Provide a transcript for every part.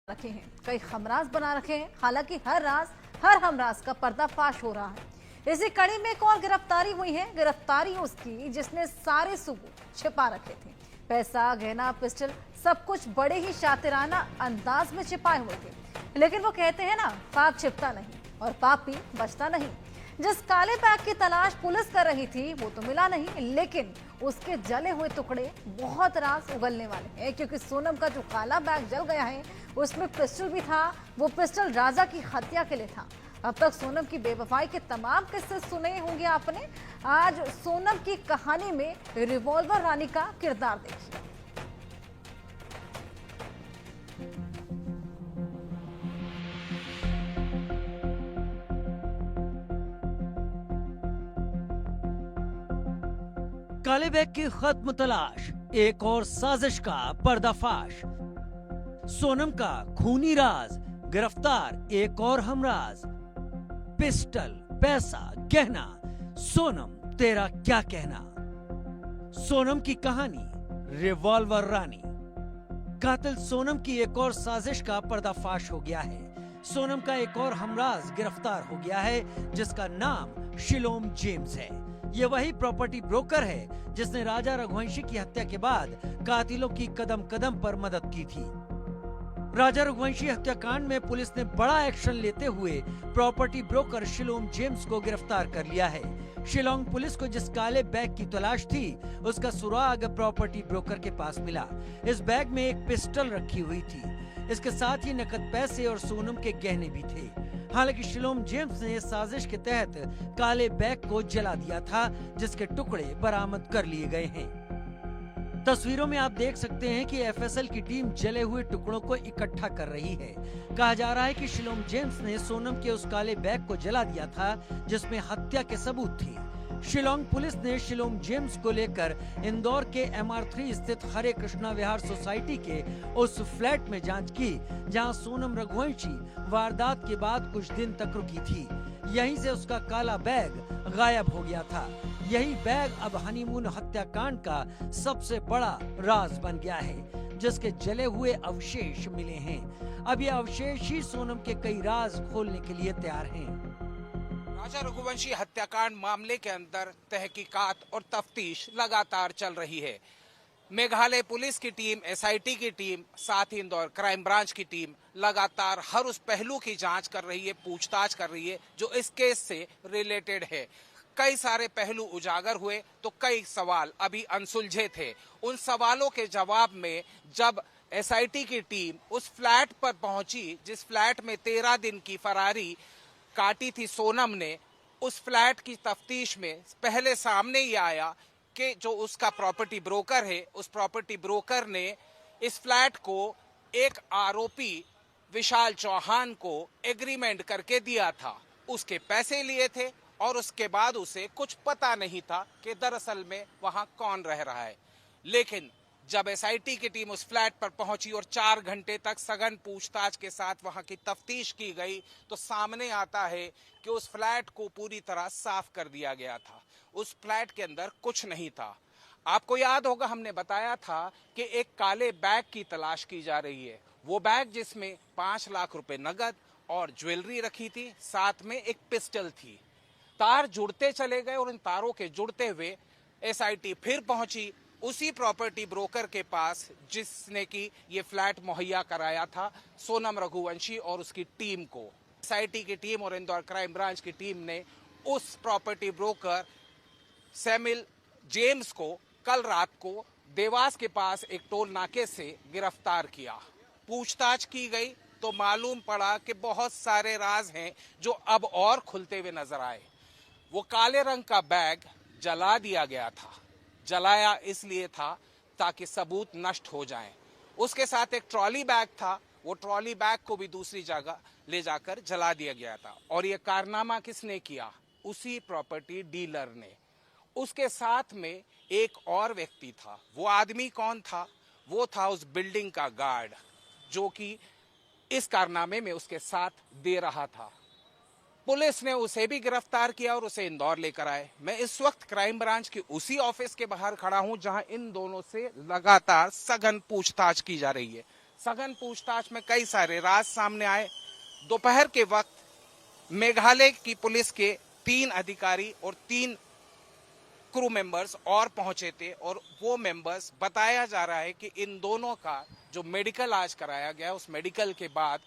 रखे हैं, कई हमराज बना रखे हैं। हालांकि हर हमराज का पर्दाफाश हो रहा है। इसी कड़ी में एक और गिरफ्तारी हुई है। गिरफ्तारी उसकी जिसने सारे सबूत छिपा रखे थे। पैसा, गहना, पिस्टल सब कुछ बड़े ही शातिराना अंदाज में छिपाए हुए थे। लेकिन वो कहते हैं ना, पाप छिपता नहीं और पापी बचता नहीं। जिस काले बैग की तलाश पुलिस कर रही थी वो तो मिला नहीं, लेकिन उसके जले हुए टुकड़े बहुत राज उगलने वाले हैं। क्योंकि सोनम का जो काला बैग जल गया है उसमें पिस्टल भी था। वो पिस्टल राजा की हत्या के लिए था। अब तक सोनम की बेवफाई के तमाम किस्से सुने होंगे आपने। आज सोनम की कहानी में रिवॉल्वर रानी का किरदार देखिए। काले बैग की खत्म तलाश, एक और साजिश का पर्दाफाश। सोनम का खूनी राज, गिरफ्तार एक और हमराज। पिस्टल, पैसा, गहना, सोनम तेरा क्या कहना। सोनम की कहानी, रिवॉल्वर रानी। कातिल सोनम की एक और साजिश का पर्दाफाश हो गया है। सोनम का एक और हमराज गिरफ्तार हो गया है, जिसका नाम शिलोम जेम्स है। ये वही प्रॉपर्टी ब्रोकर है जिसने राजा रघुवंशी की हत्या के बाद कातिलों की कदम कदम पर मदद की थी। राजा रघुवंशी हत्याकांड में पुलिस ने बड़ा एक्शन लेते हुए प्रॉपर्टी ब्रोकर शिलोम जेम्स को गिरफ्तार कर लिया है। शिलोंग पुलिस को जिस काले बैग की तलाश थी उसका सुराग प्रॉपर्टी ब्रोकर के पास मिला। इस बैग में एक पिस्टल रखी हुई थी। इसके साथ ही नकद पैसे और सोनम के गहने भी थे। हालांकि शिलोम जेम्स ने साजिश के तहत काले बैग को जला दिया था, जिसके टुकड़े बरामद कर लिए गए हैं। तस्वीरों में आप देख सकते हैं कि एफएसएल की टीम जले हुए टुकड़ों को इकट्ठा कर रही है। कहा जा रहा है कि शिलोम जेम्स ने सोनम के उस काले बैग को जला दिया था जिसमें हत्या के सबूत थे। शिलोंग पुलिस ने शिलोम जेम्स को लेकर इंदौर के MR3 स्थित हरे कृष्णा विहार सोसाइटी के उस फ्लैट में जांच की जहां सोनम रघुवंशी वारदात के बाद कुछ दिन तक रुकी थी। यहीं से उसका काला बैग गायब हो गया था। यही बैग अब हनीमून हत्याकांड का सबसे बड़ा राज बन गया है, जिसके जले हुए अवशेष मिले हैं। अब ये अवशेष ही सोनम के कई राज खोलने के लिए तैयार हैं। राजा रघुवंशी हत्याकांड मामले के अंदर तहकीकात और तफ्तीश लगातार चल रही है। मेघालय पुलिस की टीम, SIT की टीम, साथ ही इंदौर क्राइम ब्रांच की टीम लगातार हर उस पहलू की जांच कर रही है, पूछताछ कर रही है जो इस केस से रिलेटेड है। कई सारे पहलू उजागर हुए तो कई सवाल अभी अनसुलझे थे। उन सवालों के जवाब में जब SIT की टीम उस फ्लैट पर पहुंची जिस फ्लैट में 13 दिन की फरारी काटी थी सोनम ने, उस फ्लैट की तफ्तीश में पहले सामने ही आया कि जो उसका प्रॉपर्टी ब्रोकर है, उस प्रॉपर्टी ब्रोकर ने इस फ्लैट को एक आरोपी विशाल चौहान को एग्रीमेंट करके दिया था। उसके पैसे लिए थे और उसके बाद उसे कुछ पता नहीं था कि दरअसल में वहां कौन रह रहा है। लेकिन जब SIT की टीम उस फ्लैट पर पहुंची और 4 घंटे तक सघन पूछताछ के साथ वहां की तफ्तीश की गई तो सामने आता है कि उस फ्लैट को पूरी तरह साफ कर दिया गया था। उस फ्लैट के अंदर कुछ नहीं था। आपको याद होगा हमने बताया था कि एक काले बैग की तलाश की जा रही है। वो बैग जिसमें 5 लाख रुपए नगद और ज्वेलरी रखी थी, साथ में एक पिस्टल थी। तार जुड़ते चले गए और इन तारों के जुड़ते हुए SIT फिर पहुंची उसी प्रॉपर्टी ब्रोकर के पास जिसने कि ये फ्लैट मुहैया कराया था सोनम रघुवंशी और उसकी टीम को। SIT की टीम और इंदौर क्राइम ब्रांच की टीम ने उस प्रॉपर्टी ब्रोकर सैमुअल जेम्स को कल रात को देवास के पास एक टोल नाके से गिरफ्तार किया। पूछताछ की गई तो मालूम पड़ा कि बहुत सारे राज हैं जो अब और खुलते हुए नजर आए। वो काले रंग का बैग जला दिया गया था। जलाया इसलिए था ताकि सबूत नष्ट हो जाएं। उसके साथ एक ट्रॉली बैग था। वो ट्रॉली बैग को भी दूसरी जगह ले जाकर जला दिया गया था। और ये कारनामा किसने किया? उसी प्रॉपर्टी डीलर ने। उसके साथ में एक और व्यक्ति था। वो आदमी कौन था? वो था उस बिल्डिंग का गार्ड जो कि इस कारनामे में उसके साथ दे रहा था। पुलिस ने उसे भी गिरफ्तार किया और उसे इंदौर लेकर आए। मैं इस वक्त क्राइम ब्रांच के उसी ऑफिस के बाहर खड़ा हूं जहां इन दोनों से लगातार सघन पूछताछ की जा रही है। सघन पूछताछ में कई सारे राज सामने आए। दोपहर के वक्त मेघालय की पुलिस के 3 अधिकारी और 3 क्रू मेंबर्स और पहुंचे थे और वो मेंबर्स बताया जा रहा है कि इन दोनों का जो मेडिकल आज कराया गया, उस मेडिकल के बाद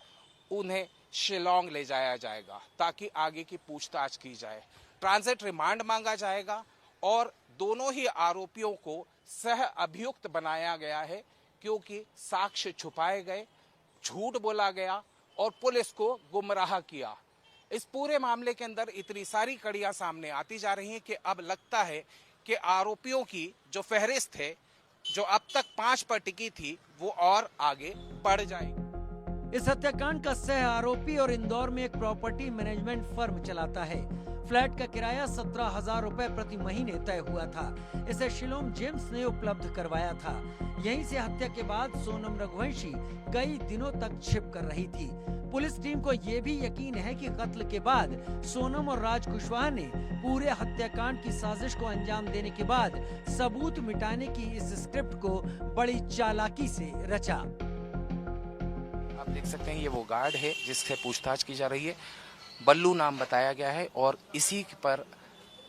उन्हें शिलोंग ले जाया जाएगा ताकि आगे की पूछताछ की जाए। ट्रांजिट रिमांड मांगा जाएगा और दोनों ही आरोपियों को सह अभियुक्त बनाया गया है क्योंकि साक्ष्य छुपाए गए, झूठ बोला गया और पुलिस को गुमराह किया। इस पूरे मामले के अंदर इतनी सारी कड़ियां सामने आती जा रही हैं कि अब लगता है कि आरोपियों की जो फहरिस्त है, जो अब तक 5 पर टिकी थी, वो और आगे बढ़ जाएगी। इस हत्याकांड का सह आरोपी और इंदौर में एक प्रॉपर्टी मैनेजमेंट फर्म चलाता है। फ्लैट का किराया 17,000 रुपए प्रति महीने तय हुआ था। इसे शिलोंग जेम्स ने उपलब्ध करवाया था। यहीं से हत्या के बाद सोनम रघुवंशी कई दिनों तक छिप कर रही थी। पुलिस टीम को ये भी यकीन है कि कत्ल के बाद सोनम और राज कुशवाहा ने पूरे हत्याकांड की साजिश को अंजाम देने के बाद सबूत मिटाने की इस स्क्रिप्ट को बड़ी चालाकी से रचा। आप देख सकते हैं ये वो गार्ड है जिससे पूछताछ की जा रही है। बल्लू नाम बताया गया है और इसी पर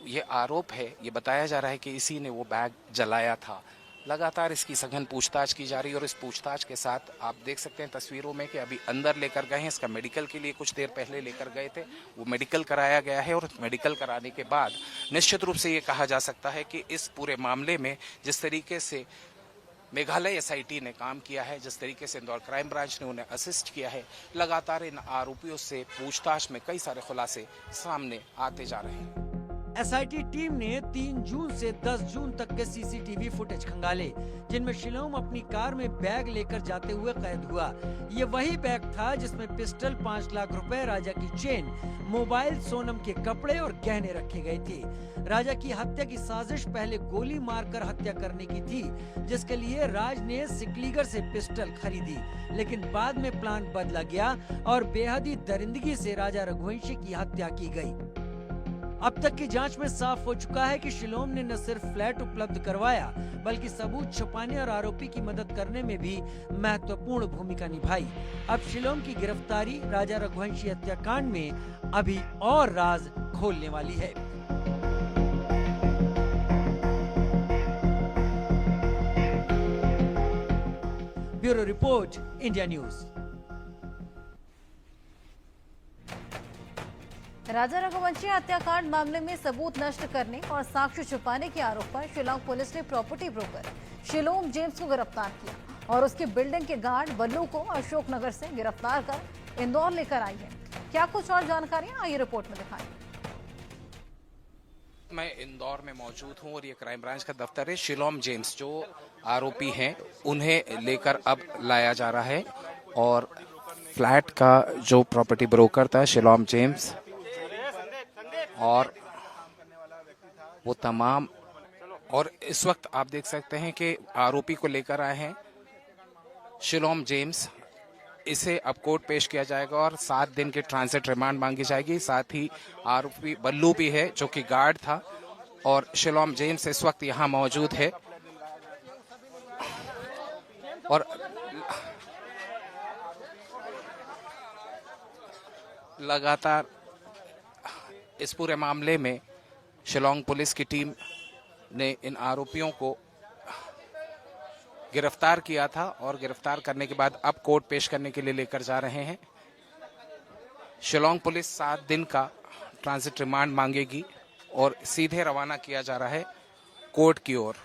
ये आरोप है, ये बताया जा रहा है कि इसी ने वो बैग जलाया था। लगातार इसकी सघन पूछताछ की जा रही है और इस पूछताछ के साथ आप देख सकते हैं तस्वीरों में कि अभी अंदर लेकर गए हैं। इसका मेडिकल के लिए कुछ देर पहले लेकर गए थे, वो मेडिकल कराया गया है और मेडिकल कराने के बाद निश्चित रूप से ये कहा जा सकता है कि इस पूरे मामले में जिस तरीके से मेघालय एसआईटी ने काम किया है, जिस तरीके से इंदौर क्राइम ब्रांच ने उन्हें असिस्ट किया है, लगातार इन आरोपियों से पूछताछ में कई सारे खुलासे सामने आते जा रहे हैं। एसआईटी टीम ने 3 जून से 10 जून तक के सीसीटीवी फुटेज खंगाले, जिनमें शिलोंग अपनी कार में बैग लेकर जाते हुए कैद हुआ। ये वही बैग था जिसमें पिस्टल, 5 लाख रुपए, राजा की चेन, मोबाइल, सोनम के कपड़े और गहने रखे गए थे। राजा की हत्या की साजिश पहले गोली मारकर हत्या करने की थी, जिसके लिए राज ने सिकलीगर से पिस्टल खरीदी, लेकिन बाद में प्लान बदला गया और बेहद ही दरिंदगी से राजा रघुवंशी की हत्या की गई। अब तक की जांच में साफ हो चुका है कि शिलोंग ने न सिर्फ फ्लैट उपलब्ध करवाया, बल्कि सबूत छुपाने और आरोपी की मदद करने में भी महत्वपूर्ण भूमिका निभाई। अब शिलोंग की गिरफ्तारी राजा रघुवंशी हत्याकांड में अभी और राज खोलने वाली है। Bureau report, India news. Raja Raghuvanshi हत्याकांड मामले में सबूत नष्ट करने और साक्ष्य छुपाने के आरोप पर शिलोंग पुलिस ने प्रॉपर्टी ब्रोकर शिलोंग जेम्स को गिरफ्तार किया और उसकी बिल्डिंग के गार्ड बल्लू को अशोकनगर से गिरफ्तार कर इंदौर लेकर आई है। क्या कुछ और जानकारियां आइए रिपोर्ट में दिखाएं। मैं इंदौर में मौजूद हूं और ये क्राइम ब्रांच का दफ्तर है। शिलोंग जेम्स जो आरोपी हैं उन्हें लेकर अब लाया जा रहा है और फ्लैट का जो प्रॉपर्टी ब्रोकर था शिलोंग जेम्स और वो तमाम, और इस वक्त आप देख सकते हैं कि आरोपी को लेकर आए हैं शिलोंग जेम्स। इसे अब कोर्ट पेश किया जाएगा और 7 दिन की ट्रांजिट रिमांड मांगी जाएगी। साथ ही आरोपी बल्लू भी है जो कि गार्ड था और शिलोंग जेम्स इस वक्त यहाँ मौजूद है और लगातार इस पूरे मामले में शिलोंग पुलिस की टीम ने इन आरोपियों को गिरफ्तार किया था और गिरफ्तार करने के बाद अब कोर्ट पेश करने के लिए लेकर जा रहे हैं। शिलोंग पुलिस 7 दिन का ट्रांजिट रिमांड मांगेगी और सीधे रवाना किया जा रहा है कोर्ट की ओर।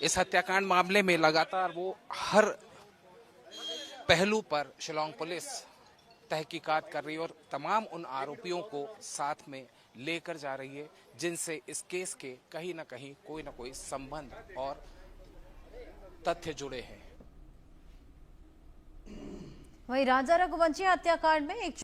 इस हत्याकांड मामले में लगातार वो हर पहलू पर शिलोंग पुलिस तहकीकात कर रही है और तमाम उन आरोपियों को साथ में लेकर जा रही है जिनसे इस केस के कहीं ना कहीं कोई ना कोई संबंध और तथ्य जुड़े हैं। वहीं राजा रघुवंशी हत्याकांड में एक